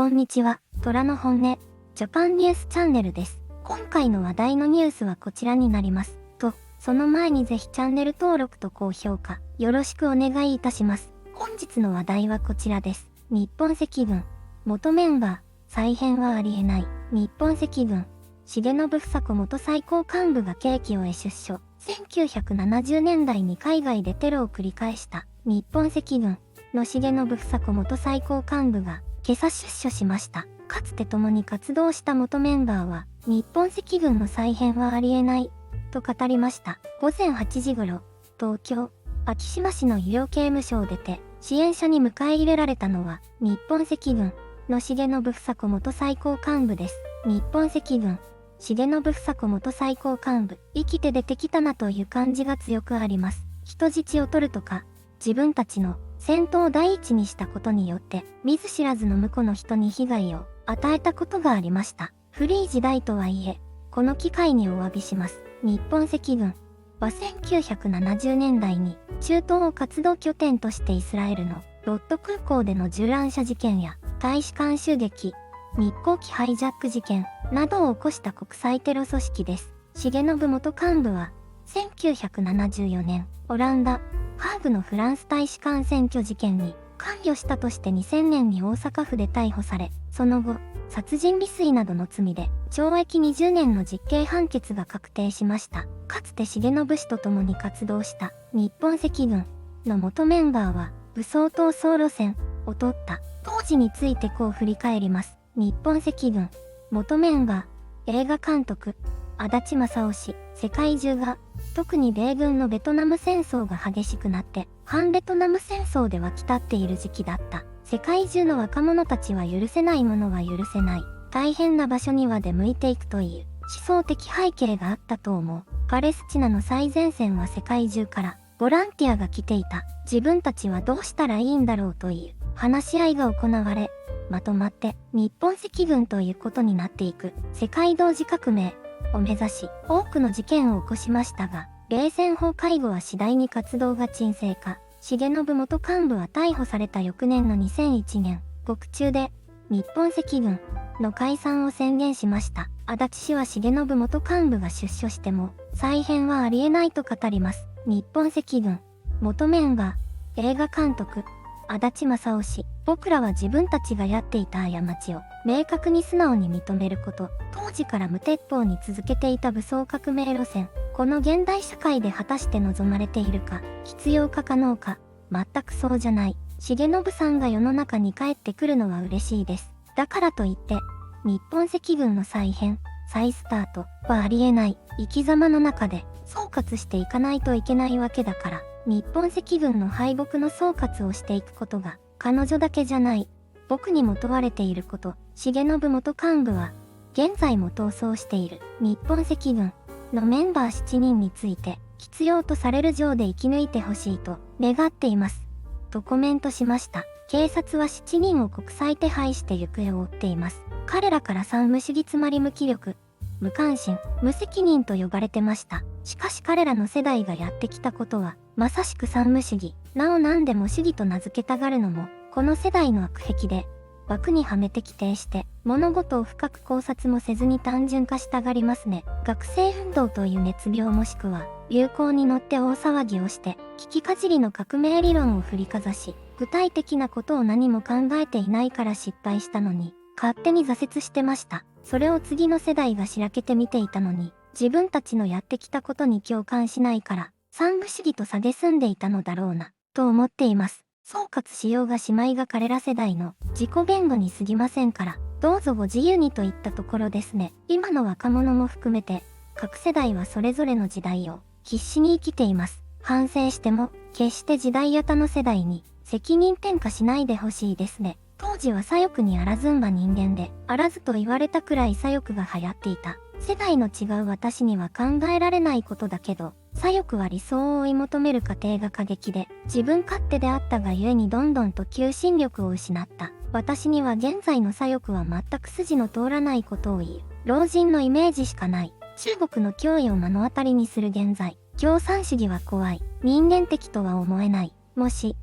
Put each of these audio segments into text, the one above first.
こんにちは、虎の本音、ジャパンニュースチャンネルです。今回の話題のニュースはこちらになります。その前にぜひチャンネル登録と高評価、よろしくお願いいたします。本日の話題はこちらです。日本赤軍、元メンバー、再編はありえない。日本赤軍、重信房子元最高幹部が刑期を終え出所。1970年代に海外でテロを繰り返した日本赤軍の重信房子元最高幹部が今朝出所しました。かつて共に活動した元メンバーは、日本赤軍の再編はありえないと語りました。午前8時頃、東京、昭島市の医療刑務所を出て、支援者に迎え入れられたのは、日本赤軍の重信房子元最高幹部です。日本赤軍、重信房子元最高幹部、生きて出てきたなという感じが強くあります。人質を取るとか、自分たちの戦闘を第一にしたことによって、見ず知らずの婿の人に被害を与えたことがありました。古い時代とはいえ、この機会にお詫びします。日本赤軍は1970年代に中東を活動拠点としてイスラエルのロッド空港での銃乱射事件や大使館襲撃、日航機ハイジャック事件などを起こした国際テロ組織です。重信元幹部は1974年オランダ・ハーグのフランス大使館占拠事件に関与したとして2000年に大阪府で逮捕され、その後、殺人未遂などの罪で懲役20年の実刑判決が確定しました。かつて重信氏と共に活動した日本赤軍の元メンバーは武装闘争路線を取った当時についてこう振り返ります。日本赤軍元メンバー、映画監督、足立正夫氏、世界中が、特に米軍のベトナム戦争が激しくなって、反ベトナム戦争で沸き立っている時期だった。世界中の若者たちは許せないものは許せない。大変な場所には出向いていくという思想的背景があったと思う。パレスチナの最前線は世界中からボランティアが来ていた。自分たちはどうしたらいいんだろうという話し合いが行われ、まとまって日本赤軍ということになっていく。世界同時革命を目指し多くの事件を起こしましたが、冷戦崩壊後は次第に活動が沈静化。重信元幹部は逮捕された翌年の2001年、獄中で日本赤軍の解散を宣言しました。足立氏は重信元幹部が出所しても再編はありえないと語ります。日本赤軍元メンバー、映画監督、足立正夫氏、僕らは自分たちがやっていた過ちを明確に素直に認めること。当時から無鉄砲に続けていた武装革命路線。この現代社会で果たして望まれているか、必要か可能か、全くそうじゃない。重信さんが世の中に帰ってくるのは嬉しいです。だからといって、日本赤軍の再編、再スタートはありえない。生き様の中で総括していかないといけないわけだから、日本赤軍の敗北の総括をしていくことが、彼女だけじゃない。僕にも問われていること。重信元幹部は、現在も逃走している日本赤軍のメンバー7人について、必要とされる上で生き抜いてほしいと願っています。とコメントしました。警察は7人を国際手配して行方を追っています。彼らから産無主義つまり無気力、無関心、無責任と呼ばれてました。しかし彼らの世代がやってきたことは、まさしく産無主義。なお何でも主義と名付けたがるのも、この世代の悪癖で、枠にはめて規定して、物事を深く考察もせずに単純化したがりますね。学生運動という熱病もしくは、流行に乗って大騒ぎをして、聞きかじりの革命理論を振りかざし、具体的なことを何も考えていないから失敗したのに、勝手に挫折してました。それを次の世代がしらけて見ていたのに、自分たちのやってきたことに共感しないから、産無主義と蔑んでいたのだろうな、と思っています。総括しようがしまいが彼ら世代の自己弁護に過ぎませんから、どうぞご自由にといったところですね。今の若者も含めて、各世代はそれぞれの時代を必死に生きています。反省しても、決して時代や他の世代に責任転嫁しないでほしいですね。当時は左翼にあらずんば人間で、あらずと言われたくらい左翼が流行っていた。世代の違う私には考えられないことだけど、左翼は理想を追い求める過程が過激で、自分勝手であったがゆえにどんどんと求心力を失った。私には現在の左翼は全く筋の通らないことを言う。老人のイメージしかない。中国の脅威を目の当たりにする現在、共産主義は怖い。人間的とは思えない。もし、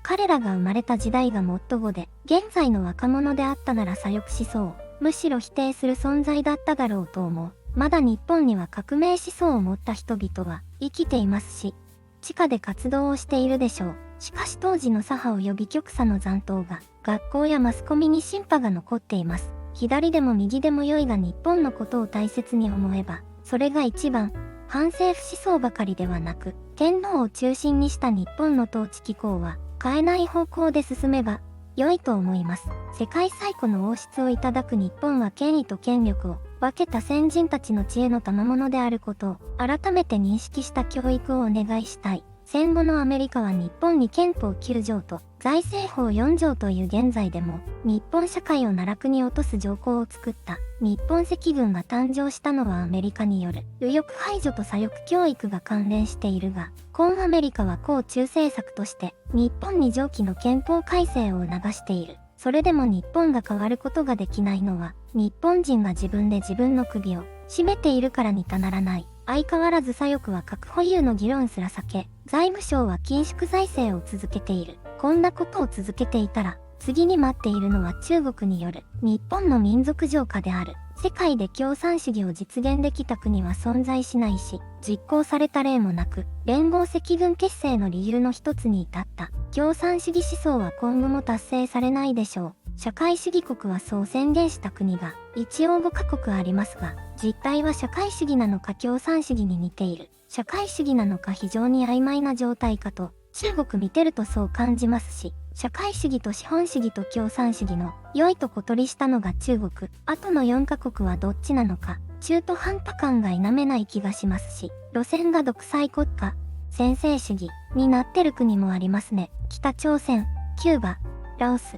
彼らが生まれた時代がもっと後で、現在の若者であったなら左翼思想を、むしろ否定する存在だっただろうと思う。まだ日本には革命思想を持った人々は生きていますし、地下で活動をしているでしょう。しかし当時の左派及び極左の残党が、学校やマスコミにシンパが残っています。左でも右でも良いが日本のことを大切に思えば、それが一番、反政府思想ばかりではなく、天皇を中心にした日本の統治機構は、変えない方向で進めば、良いと思います。世界最古の王室をいただく日本は権威と権力を分けた先人たちの知恵の賜物であることを改めて認識した教育をお願いしたい。戦後のアメリカは日本に憲法9条と財政法4条という現在でも日本社会を奈落に落とす条項を作った日本赤軍が誕生したのはアメリカによる右翼排除と左翼教育が関連しているが、今アメリカは抗中政策として日本に上記の憲法改正を促している。それでも日本が変わることができないのは日本人が自分で自分の首を絞めているからにたならない。相変わらず左翼は核保有の議論すら避け、財務省は緊縮財政を続けている。こんなことを続けていたら、次に待っているのは中国による日本の民族浄化である。世界で共産主義を実現できた国は存在しないし、実行された例もなく、連合赤軍結成の理由の一つに至った共産主義思想は今後も達成されないでしょう。社会主義国はそう宣言した国が一応5カ国ありますが、実態は社会主義なのか共産主義に似ている。社会主義なのか非常に曖昧な状態かと、中国見てるとそう感じますし、社会主義と資本主義と共産主義の良いと小取りしたのが中国、あとの4カ国はどっちなのか、中途半端感が否めない気がしますし、路線が独裁国家、専制主義になってる国もありますね。北朝鮮、キューバ、ラオス、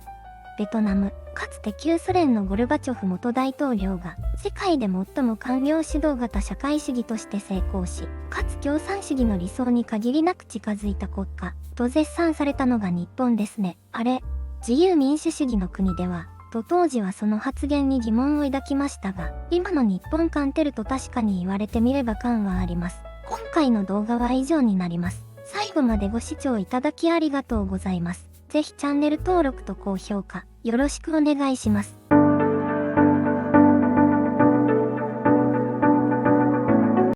ベトナム、かつて旧ソ連のゴルバチョフ元大統領が世界で最も官僚主導型社会主義として成功し、かつ共産主義の理想に限りなく近づいた国家と絶賛されたのが日本ですね。あれ、自由民主主義の国ではと当時はその発言に疑問を抱きましたが、今の日本観てると確かに言われてみれば感はあります。今回の動画は以上になります。最後までご視聴いただきありがとうございます。ぜひチャンネル登録と高評価よろしくお願いします。